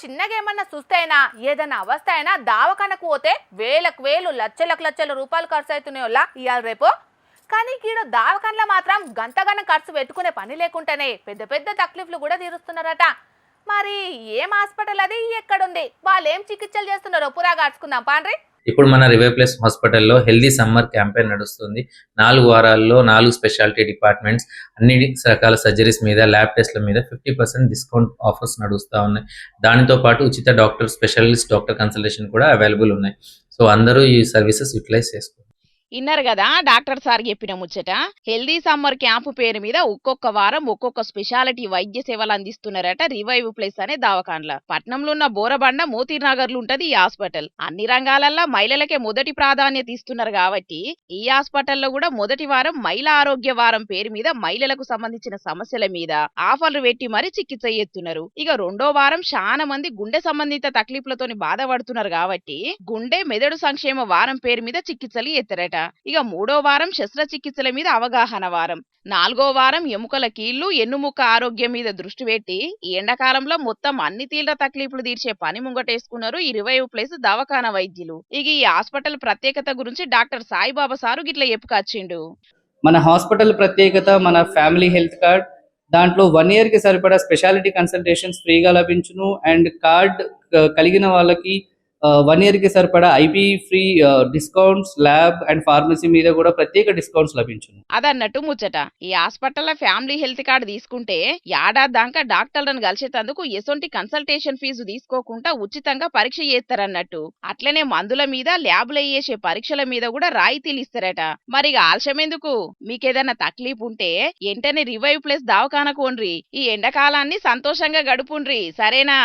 చిన్నగా ఏమన్నా సుస్తైనా ఏదైనా అవస్థ అయినా దావకానకు పోతే వేలకు వేలు లక్షలకు లక్షల రూపాయలు ఖర్చు అవుతున్నాయోలా ఇవాళ రేపు. కానీ ఈడ దావకాన్లో మాత్రం గంతగానం ఖర్చు పెట్టుకునే పని లేకుండానే పెద్ద పెద్ద తక్లీఫ్లు కూడా తీరుస్తున్నారట. మరి ఏం హాస్పిటల్ అది, ఎక్కడుంది, వాళ్ళు ఏం చికిత్సలు చేస్తున్నారో పురా గాడ్చుకుందాం పాండ్రి. ఇప్పుడు మన రివైప్లస్ హాస్పిటల్లో హెల్దీ సమ్మర్ క్యాంపెయిన్ నడుస్తుంది. 4 వారాల్లో 4 స్పెషాలిటీ డిపార్ట్మెంట్స్, అన్ని రకాల సర్జరీస్ మీద, ల్యాబ్ టెస్ట్ల మీద 50% డిస్కౌంట్ ఆఫర్స్ నడుస్తూ ఉన్నాయి. దానితో పాటు ఉచిత డాక్టర్, స్పెషలిస్ట్ డాక్టర్ కన్సల్టేషన్ కూడా అవైలబుల్ ఉన్నాయి. సో అందరూ ఈ సర్వీసెస్ యూటిలైజ్ చేసుకోండి. ఇన్నారు కదా డాక్టర్ సార్ చెప్పిన ముచ్చట. హెల్దీ సమ్మర్ క్యాంపు పేరు మీద ఒక్కొక్క వారం ఒక్కొక్క స్పెషాలిటీ వైద్య సేవలు అందిస్తున్నారట రివైవ్ ప్లేస్ అనే దవాఖాన్ల. పట్నంలో ఉన్న బోరబండ మోతీనగర్ ఉంటది ఈ హాస్పిటల్. అన్ని రంగాలల్లో మహిళలకే మొదటి ప్రాధాన్యత ఇస్తున్నారు కాబట్టి ఈ హాస్పిటల్లో కూడా మొదటి వారం మహిళా ఆరోగ్య వారం పేరు మీద మహిళలకు సంబంధించిన సమస్యల మీద ఆఫర్లు పెట్టి మరీ చికిత్స చేస్తున్నారు. ఇక రెండో వారం చాలా మంది గుండె సంబంధిత తక్లీఫ్లతోని బాధపడుతున్నారు కాబట్టి గుండె మెదడు సంక్షేమ వారం పేరు మీద చికిత్సలు చేస్తారట. ఇక మూడో వారం శస్త్రచికిత్సల మీద అవగాహన వారం, నాలుగో వారం ఎముకల కీళ్లు ఎన్నుముక్క ఆరోగ్యం మీద దృష్టి పెట్టి ఈ ఎండాకాలంలో మొత్తం అన్ని తీవ్ర తక్లీఫ్లు తీర్చే పని ముంగటేసుకున్నారు ఈ రివైవ్ ప్లేస్ దవాఖాన వైద్యులు. ఇక ఈ హాస్పిటల్ ప్రత్యేకత గురించి డాక్టర్ సాయిబాబా సారు గిట్ల చెప్పుకొచ్చిండు. మన హాస్పిటల్ ప్రత్యేకత మన ఫ్యామిలీ హెల్త్ కార్డ్. దాంట్లో 1 year కి సరిపడా స్పెషాలిటీ కన్సల్టేషన్స్ ఫ్రీగా లభించును. అండ్ కార్డ్ కలిగిన వాళ్ళకి 1 year కి సరిపడా IP free discounts, lab and pharmacy మీద కూడా ప్రత్యేక డిస్కౌంట్స్ లభించును. అదన్నట్టు ముచ్చట. ఈ హాస్పిటల్లో ఫ్యామిలీ హెల్త్ కార్డు తీసుకుంటే ఏడాది దాకా డాక్టర్లను కలిసేందుకు ఎసొంటి కన్సల్టేషన్ ఫీజు తీసుకోకుండా ఉచితంగా పరీక్ష చేస్తారన్నట్టు. అట్లనే మందుల మీద, ల్యాబ్లో చేసే పరీక్షల మీద కూడా రాయితీలు ఇస్తారట. మరి ఆలస్యం ఎందుకు? మీకేదన్నా తక్లీఫ్ ఉంటే వెంటనే రివైవ్ ప్లస్ దవాఖానకు పోండ్రి. ఈ ఎండాకాలాన్ని సంతోషంగా గడుపుండ్రి, సరేనా?